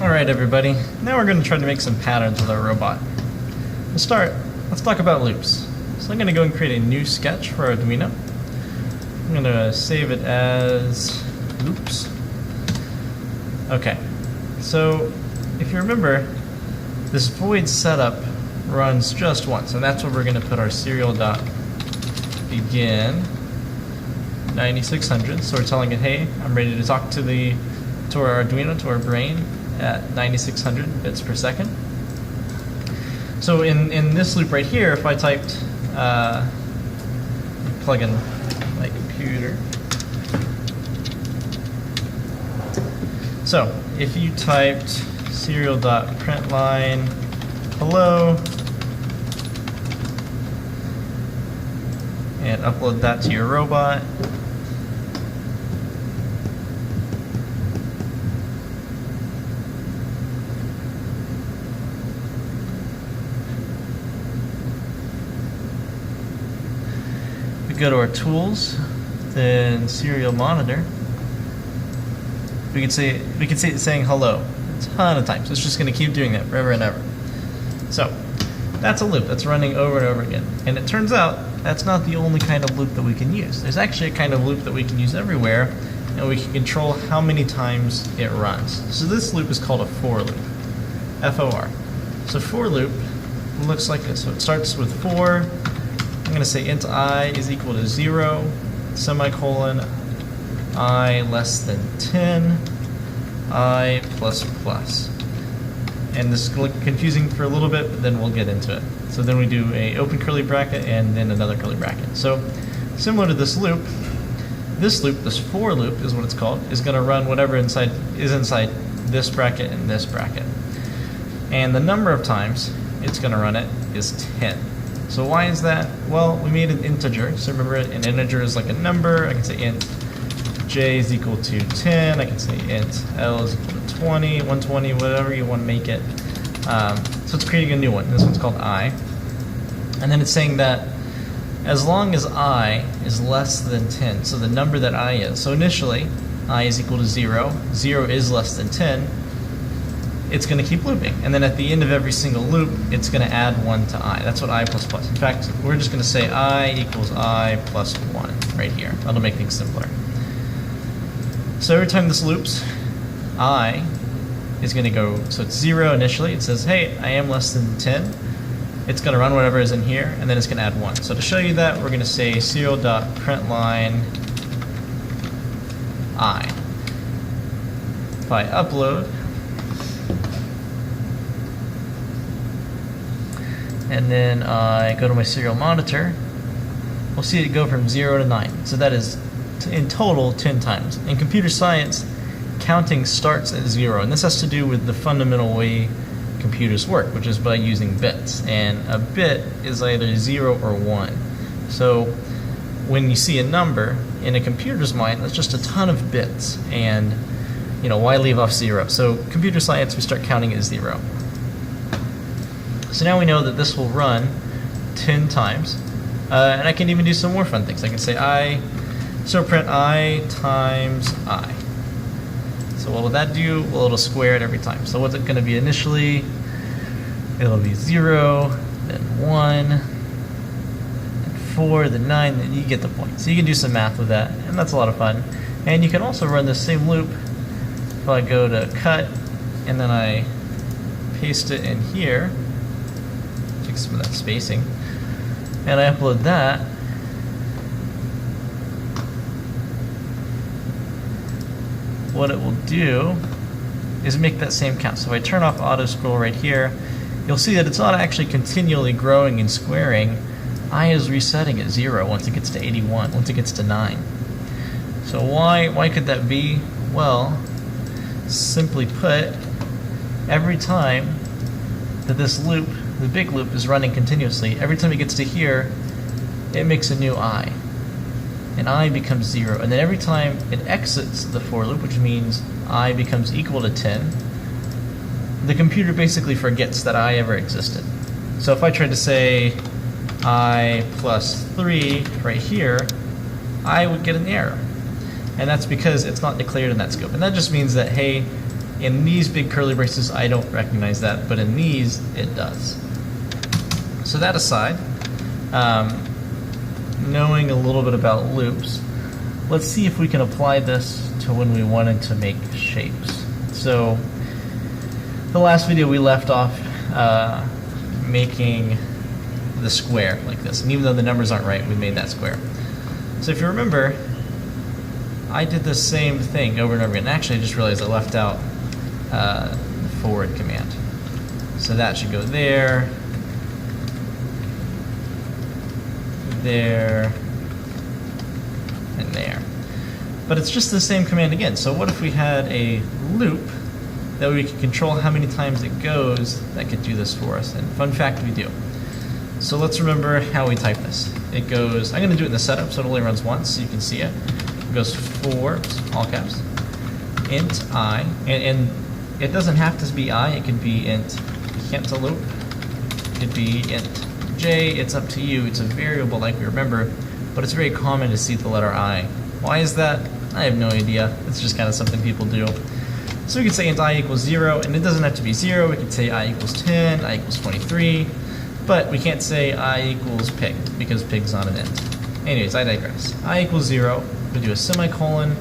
Alright everybody, now we're going to try to make some patterns with our robot. To start, let's talk about loops. So I'm going to go and create a new sketch for Arduino. I'm going to save it as loops. Okay, so if you remember, this void setup runs just once, and that's where we're going to put our serial.begin 9600. So we're telling it, hey, I'm ready to talk to our Arduino, to our brain, at 9600 bits per second. So in this loop right here, if I typed, plug in my computer. So if you typed serial.println hello and upload that to your robot, go to our tools, then serial monitor. We can see it saying hello a ton of times. It's just going to keep doing that forever and ever. So that's a loop that's running over and over again. And it turns out that's not the only kind of loop that we can use. There's actually a kind of loop that we can use everywhere, and we can control how many times it runs. So this loop is called a for loop, F-O-R. So for loop looks like this. So it starts with for. I'm going to say int I is equal to 0, semicolon, I less than 10, I plus plus. And this is confusing for a little bit, but then we'll get into it. So then we do a open curly bracket and then another curly bracket. So similar to this loop, this for loop is what it's called, is going to run whatever is inside this bracket and this bracket. And the number of times it's going to run it is 10. So why is that? Well, we made an integer. So remember, an integer is like a number. I can say int j is equal to 10. I can say int l is equal to 20, 120, whatever you want to make it. So it's creating a new one. This one's called I. And then it's saying that as long as I is less than 10, so the number that I is. So initially, I is equal to 0. 0 is less than 10. It's going to keep looping. And then at the end of every single loop, it's going to add 1 to I. That's what I plus plus. In fact, we're just going to say I equals I plus 1 right here. That'll make things simpler. So every time this loops, I is going to go, so it's 0 initially. It says, hey, I am less than 10. It's going to run whatever is in here, and then it's going to add 1. So to show you that, we're going to say serial.println I. If I upload, and then I go to my serial monitor, we'll see it go from 0 to 9. So that is in total 10 times. In computer science, counting starts at 0, and this has to do with the fundamental way computers work, which is by using bits. And a bit is either 0 or 1. So when you see a number in a computer's mind, that's just a ton of bits, and why leave off 0? So computer science, we start counting at 0. So now we know that this will run 10 times, and I can even do some more fun things. I can say print I times I. So what will that do? Well, it'll square it every time. So what's it going to be initially? It'll be 0, then 1, then 4, then 9, then you get the point. So you can do some math with that, and that's a lot of fun. And you can also run the same loop if I go to cut, and then I paste it in here. Fix some of that spacing, and I upload that. What it will do is make that same count. So if I turn off auto scroll right here, you'll see that it's not actually continually growing and squaring. I is resetting at 0 once it gets to 81, once it gets to 9. So why could that be? Well, simply put, every time that this loop, the big loop, is running continuously, every time it gets to here, it makes a new I. And I becomes 0. And then every time it exits the for loop, which means I becomes equal to 10, the computer basically forgets that I ever existed. So if I tried to say I plus 3 right here, I would get an error. And that's because it's not declared in that scope. And that just means that, hey, In these big curly braces, I don't recognize that, but in these, it does. So that aside, knowing a little bit about loops, let's see if we can apply this to when we wanted to make shapes. So the last video we left off making the square like this, and even though the numbers aren't right, we made that square. So if you remember, I did the same thing over and over again. Actually, I just realized I left out the forward command. So that should go there, there, and there. But it's just the same command again. So what if we had a loop that we could control how many times it goes that could do this for us? And fun fact, we do. So let's remember how we type this. It goes, I'm going to do it in the setup so it only runs once so you can see it. It goes for, all caps, int I, and it doesn't have to be I, it could be int cantaloupe, it could be int j, it's up to you. It's a variable like we remember, but it's very common to see the letter I. Why is that? I have no idea. It's just kind of something people do. So we could say int I equals 0, and it doesn't have to be 0. We could say I equals 10, I equals 23, but we can't say I equals pig, because pig's not an int. Anyways, I digress. I equals 0, we do a semicolon.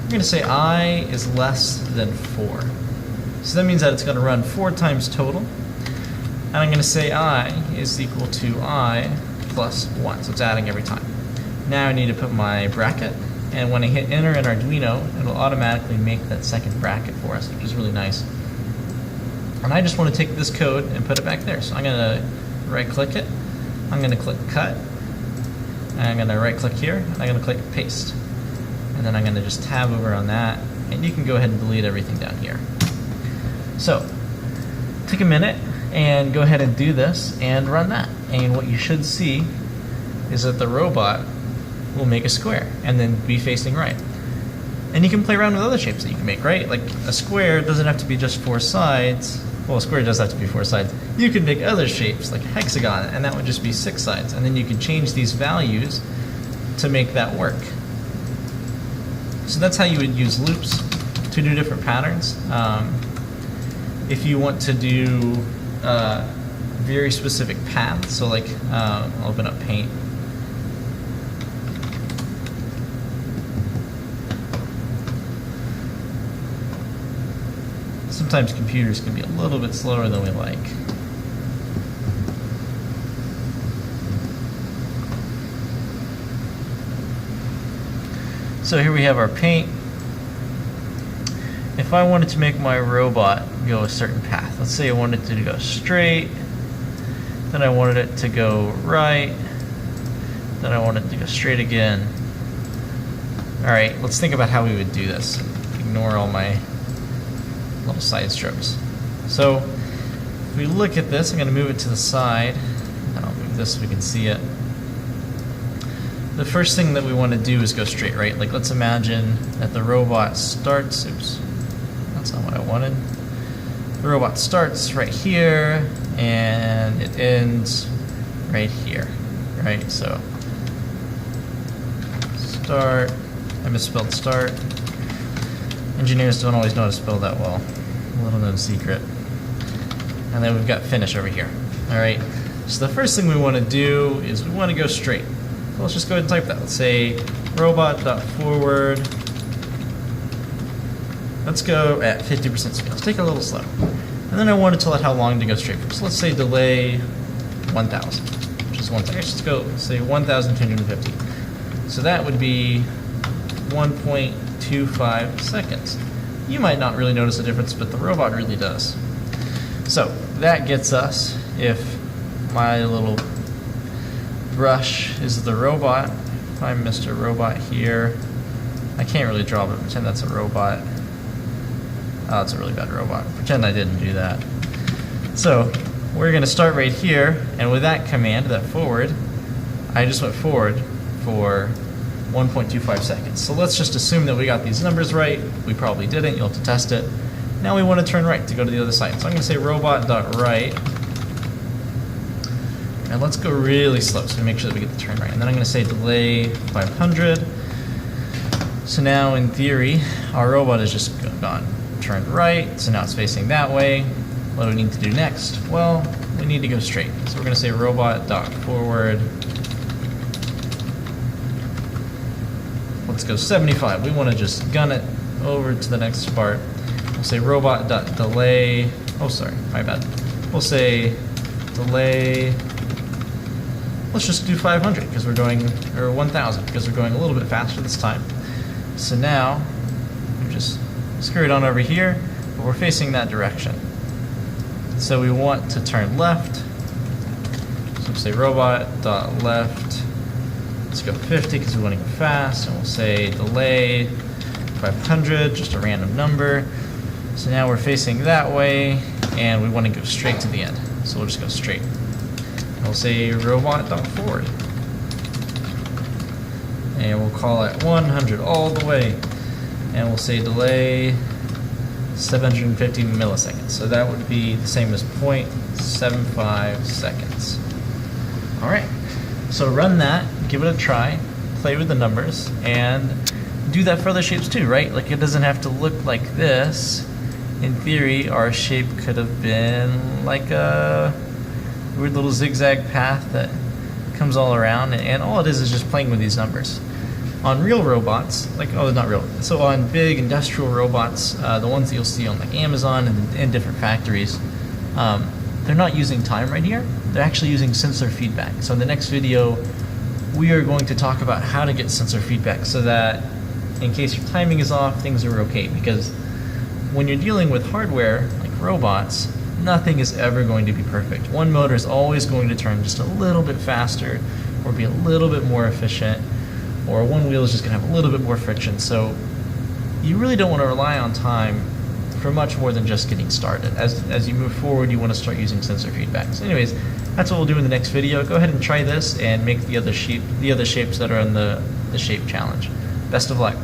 We're going to say I is less than 4. So that means that it's going to run 4 times total. And I'm going to say I is equal to I plus 1, so it's adding every time. Now I need to put my bracket, and when I hit enter in Arduino, it'll automatically make that second bracket for us, which is really nice. And I just want to take this code and put it back there. So I'm going to right click it, I'm going to click cut, and I'm going to right click here, and I'm going to click paste. And then I'm going to just tab over on that, and you can go ahead and delete everything down here. So take a minute and go ahead and do this and run that. And what you should see is that the robot will make a square and then be facing right. And you can play around with other shapes that you can make, right? Like a square doesn't have to be just 4 sides. Well, a square does have to be 4 sides. You can make other shapes like a hexagon, and that would just be 6 sides. And then you can change these values to make that work. So that's how you would use loops to do different patterns. If you want to do very specific paths, so like I'll open up Paint. Sometimes computers can be a little bit slower than we like. So here we have our paint. If I wanted to make my robot go a certain path, let's say I wanted it to go straight, then I wanted it to go right, then I wanted it to go straight again. Alright, let's think about how we would do this. Ignore all my little side strokes. So if we look at this, I'm going to move it to the side, and I'll move this so we can see it. The first thing that we want to do is go straight, right? Like let's imagine that the robot starts, oops, that's not what I wanted. The robot starts right here and it ends right here, right? So start, I misspelled start. Engineers don't always know how to spell that well. A little known secret. And then we've got finish over here. Alright, so the first thing we want to do is we want to go straight. So let's just go ahead and type that. Let's say robot.forward. Let's go at 50% speed. Let's take it a little slow. And then I want to tell it how long to go straight for. So let's say delay 1,000, which is 1 second. Let's go say 1,250. So that would be 1.25 seconds. You might not really notice a difference, but the robot really does. So that gets us, if my little brush is the robot, if I'm Mr. Robot here, I can't really draw, but pretend that's a robot. Oh, it's a really bad robot. Pretend I didn't do that. So we're going to start right here, and with that command, that forward, I just went forward for 1.25 seconds. So let's just assume that we got these numbers right. We probably didn't. You'll have to test it. Now we want to turn right to go to the other side. So I'm going to say robot.right. And let's go really slow so we make sure that we get the turn right. And then I'm going to say delay 500. So now in theory, our robot is just gone. turned right, so now it's facing that way. What do we need to do next? Well, we need to go straight. So we're going to say robot.forward. Let's go 75. We want to just gun it over to the next part. We'll say robot.delay. Oh, sorry, my bad. We'll say delay. Let's just do 500 because we're going, or 1000 because we're going a little bit faster this time. So now we just scurried on over here, but we're facing that direction. So we want to turn left. So we'll say robot.left. Let's go 50 because we want to go fast, and we'll say delay 500, just a random number. So now we're facing that way, and we want to go straight to the end. So we'll just go straight. We'll say robot.forward. And we'll call it 100 all the way. And we'll say delay 750 milliseconds. So that would be the same as 0.75 seconds. All right. So run that, give it a try, play with the numbers, and do that for other shapes too, right? Like it doesn't have to look like this. In theory, our shape could have been like a weird little zigzag path that comes all around, and all it is just playing with these numbers. On real robots, like, oh, not real, so on big industrial robots, the ones that you'll see on like Amazon and different factories, they're not using time right here, they're actually using sensor feedback. So in the next video, we are going to talk about how to get sensor feedback so that in case your timing is off, things are okay, because when you're dealing with hardware, like robots, nothing is ever going to be perfect. One motor is always going to turn just a little bit faster or be a little bit more efficient, or one wheel is just going to have a little bit more friction. So you really don't want to rely on time for much more than just getting started. As you move forward, you want to start using sensor feedback. So anyways, that's what we'll do in the next video. Go ahead and try this and make the other shapes that are in the shape challenge. Best of luck.